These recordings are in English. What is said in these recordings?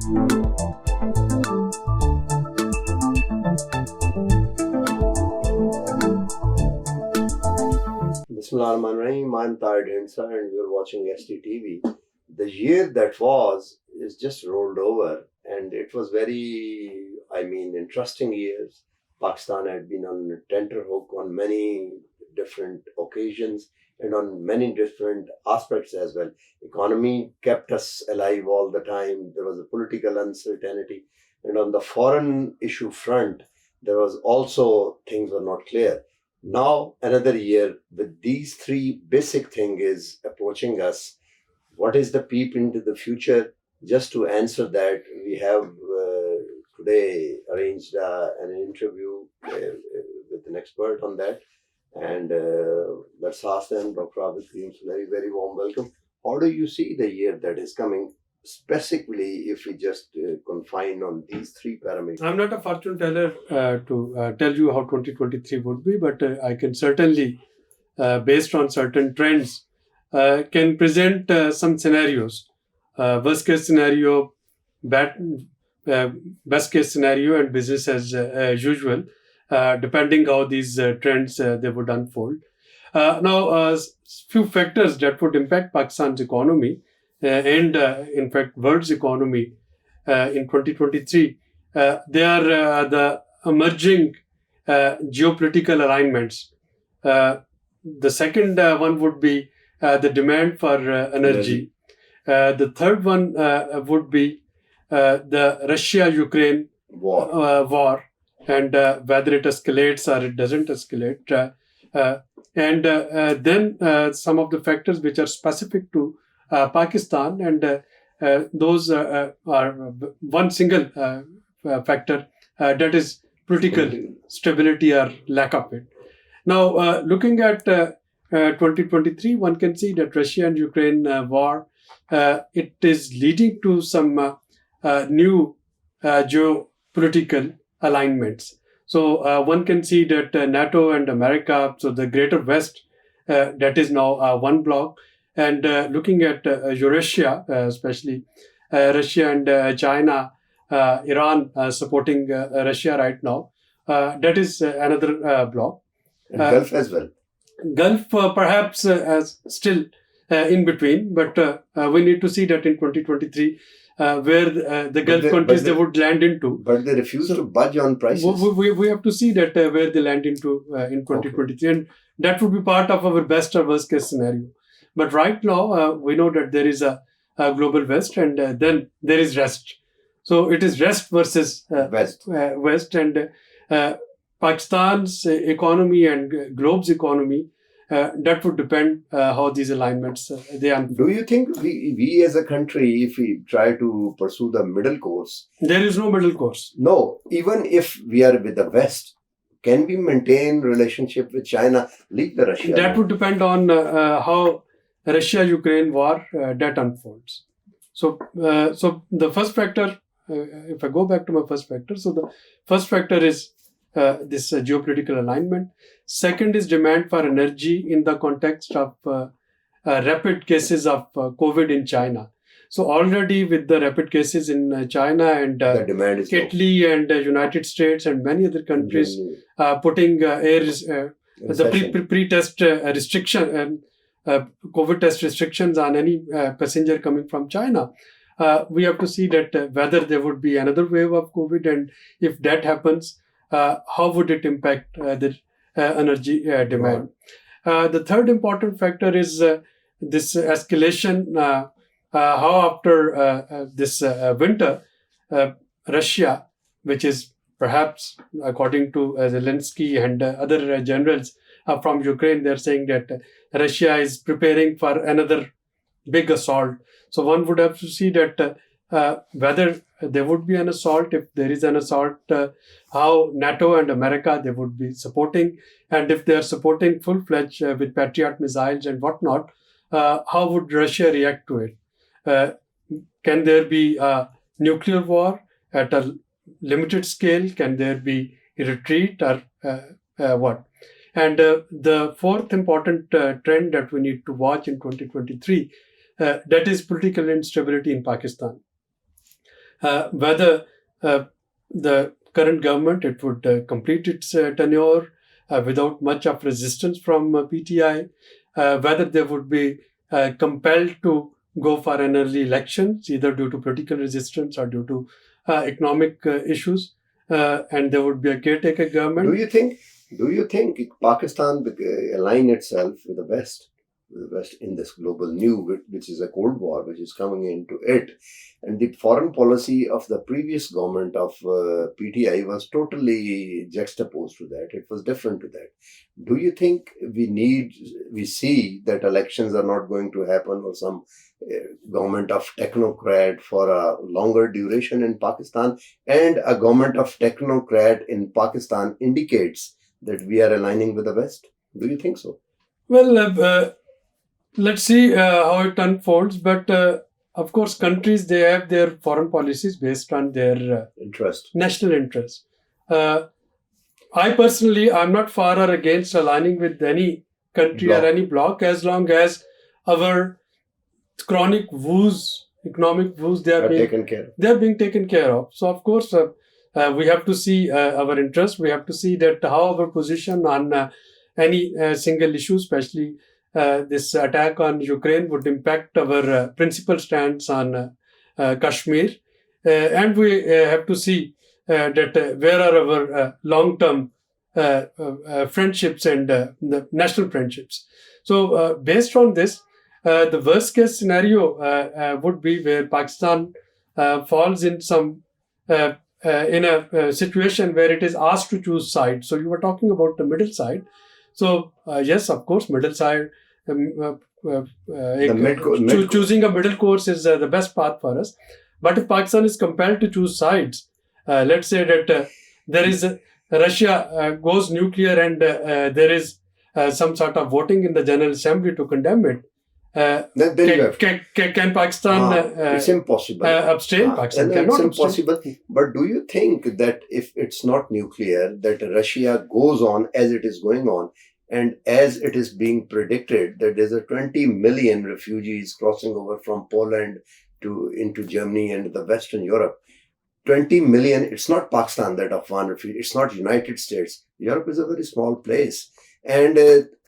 Bismillahirrahmanirrahim. I'm Tahir Dhinsa and you're watching STTV. The year that was is just rolled over, and it was very, interesting years. Pakistan had been on a tenterhook on many different occasions and on many different aspects as well. Economy kept us alive all the time. There was a political uncertainty, and on the foreign issue front, there was also things were not clear. Now another year with these three basic things is approaching us. What is the peep into the future? Just to answer that, we have today arranged an interview with an expert on that. And let's ask them, Dr. Abid Karim, very, very warm welcome. How do you see the year that is coming, specifically if we just confine on these three parameters? I'm not a fortune teller to tell you how 2023 would be, but I can certainly, based on certain trends, can present some scenarios. Worst case scenario, best case scenario, and business as usual, depending how these trends they would unfold. Now, few factors that would impact Pakistan's economy and in fact world's economy in 2023, they are the emerging geopolitical alignments. The second one would be the demand for energy. The third one would be the Russia-Ukraine war, and whether it escalates or it doesn't escalate. And then some of the factors which are specific to Pakistan, and those are one single factor, that is political stability or lack of it. Now, looking at 2023, one can see that Russia and Ukraine war, it is leading to some new geopolitical alignments. So one can see that NATO and America, so the Greater West, that is now one bloc. And looking at Eurasia, especially Russia and China, Iran supporting Russia right now, that is another bloc. And Gulf as well. Gulf perhaps as still in between, but we need to see that in 2023 where the Gulf countries they would land into. But they refuse to budge on prices. We have to see that where they land into in 2023, and that would be part of our best or worst case scenario. But right now, we know that there is a global West, and then there is rest. So it is rest versus West, and Pakistan's economy and globe's economy, that would depend how these alignments they unfold. Do you think we as a country, if we try to pursue the middle course? There is no middle course. No, even if we are with the West, can we maintain relationship with China? Leave the Russia. That would depend on how Russia-Ukraine war that unfolds. So the first factor, if I go back to my first factor, so the first factor is this geopolitical alignment. Second is demand for energy in the context of rapid cases of COVID in China. So already with the rapid cases in China and Italy and United States and many other countries putting the pre-test restriction and COVID test restrictions on any passenger coming from China. We have to see that whether there would be another wave of COVID, and if that happens, how would it impact the energy demand? The third important factor is this escalation. How after this winter, Russia, which is perhaps according to Zelensky and other generals from Ukraine, they're saying that Russia is preparing for another big assault. So one would have to see that whether there would be an assault. If there is an assault, how NATO and America they would be supporting, and if they are supporting full-fledged with Patriot missiles and whatnot, how would Russia react to it? Can there be a nuclear war at a limited scale? Can there be a retreat or what? And the fourth important trend that we need to watch in 2023, that is political instability in Pakistan. whether the current government it would complete its tenure without much of resistance from PTI, whether they would be compelled to go for an early election, either due to political resistance or due to economic issues, and there would be a caretaker government. Do you think Pakistan align itself with the West? The West in this global new, which is a Cold War, which is coming into it, and the foreign policy of the previous government of PTI was totally juxtaposed to that. It was different to that. Do you think we see that elections are not going to happen, or some government of technocrat for a longer duration in Pakistan, and a government of technocrat in Pakistan indicates that we are aligning with the West? Do you think so? Well, let's see how it unfolds. But of course, countries, they have their foreign policies based on their national interest. I personally, I'm not for or against aligning with any country or any bloc, as long as our chronic woes, economic woes, they are being taken care of. So of course, we have to see our interest. We have to see that how our position on any single issue, especially this attack on Ukraine, would impact our principal stance on Kashmir. And we have to see that where are our long-term friendships and the national friendships. So based on this, the worst case scenario would be where Pakistan falls in some in a situation where it is asked to choose sides. So you were talking about the middle side. So yes, of course, middle side. Choosing a middle course is the best path for us. But if Pakistan is compelled to choose sides, let's say that there is Russia goes nuclear and there is some sort of voting in the General Assembly to condemn it. Can Pakistan? It's impossible. Abstain. Pakistan cannot. It's impossible. But do you think that if it's not nuclear, that Russia goes on as it is going on, and as it is being predicted that there's a 20 million refugees crossing over from Poland into Germany and the Western Europe? 20 million. It's not Pakistan that of one refugee. It's not United States. Europe is a very small place, and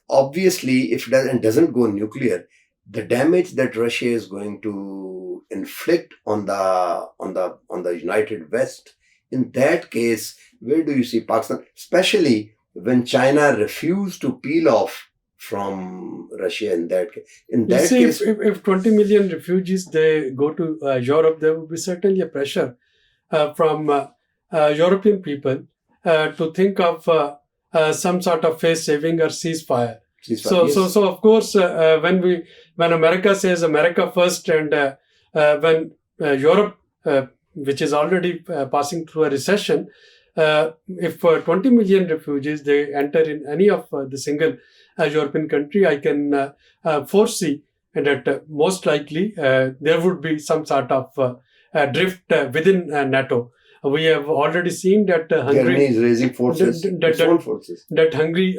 obviously, if it doesn't go nuclear, the damage that Russia is going to inflict on the United West, in that case, where do you see Pakistan? Especially when China refused to peel off from Russia in that case. If 20 million refugees, they go to Europe, there will be certainly a pressure from European people to think of some sort of face saving or ceasefire. So of course, when America says America first, and when Europe, which is already passing through a recession, if 20 million refugees they enter in any of the single European country, I can foresee that most likely there would be some sort of drift within NATO. We have already seen that Hungary is raising forces. That Hungary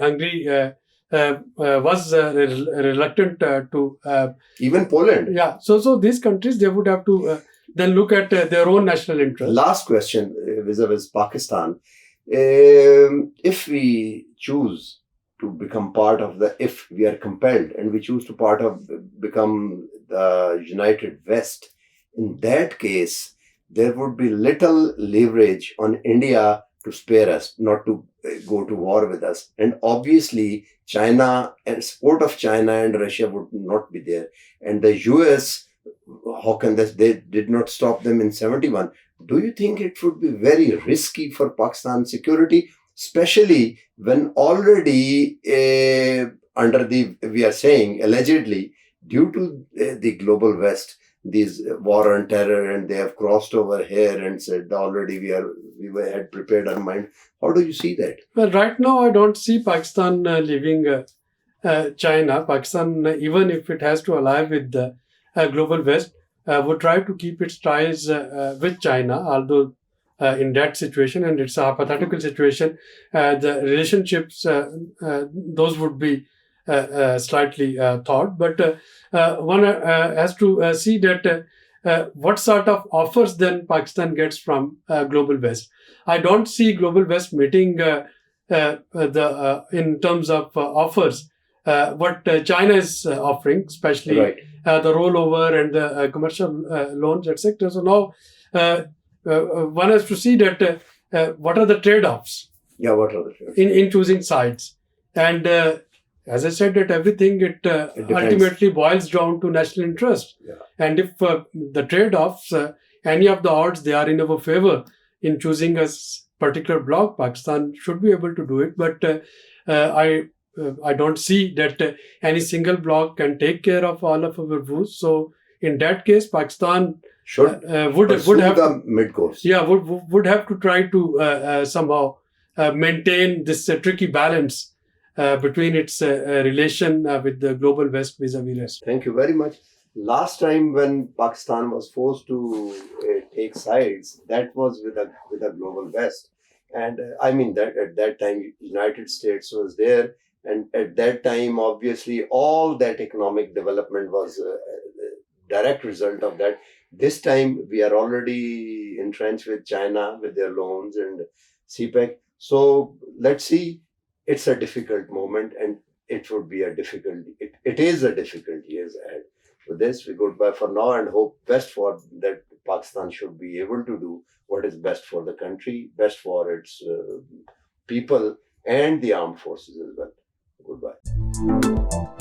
was reluctant to even Poland. Yeah. So these countries, they would have to then look at their own national interest. Last question vis-a-vis Pakistan. If we choose to become part of if we are compelled and we choose to become the United West, in that case, there would be little leverage on India to spare us, not to go to war with us. And obviously, China and support of China and Russia would not be there. And the US, how can they did not stop them in 71. Do you think it would be very risky for Pakistan's security, especially when already we are saying allegedly, due to the global West, these war on terror, and they have crossed over here and said already we had prepared our mind. How do you see that? Well, right now I don't see Pakistan leaving China. Pakistan, even if it has to ally with the global West, would try to keep its ties with China, although in that situation, and it's a hypothetical situation, the relationships, those would be slightly thought. But one has to see that what sort of offers then Pakistan gets from Global West. I don't see Global West meeting in terms of offers what China is offering, especially Right. the rollover and the commercial loans, etc. So now one has to see that what are the trade-offs Yeah, what are the trade-offs? in choosing sides. And as I said, that everything it depends. ultimately boils down to national interest. Yeah. And if the trade-offs, any of the odds, they are in our favor in choosing a particular bloc, Pakistan should be able to do it. But I don't see that any single bloc can take care of all of our views. So in that case, Pakistan Should would have the mid-course. Yeah, would have to try to somehow maintain this tricky balance between its relation with the Global West vis-a-vis rest. Thank you very much. Last time when Pakistan was forced to take sides, that was with a Global West, and I mean that at that time United States was there, and at that time obviously all that economic development was a direct result of that. This time we are already entrenched with China with their loans and CPEC. So let's see. It's a difficult moment, and it would be a difficult. It is a difficult years ahead. With this, we goodbye for now and hope best for that. Pakistan should be able to do what is best for the country, best for its people and the armed forces as well. Goodbye.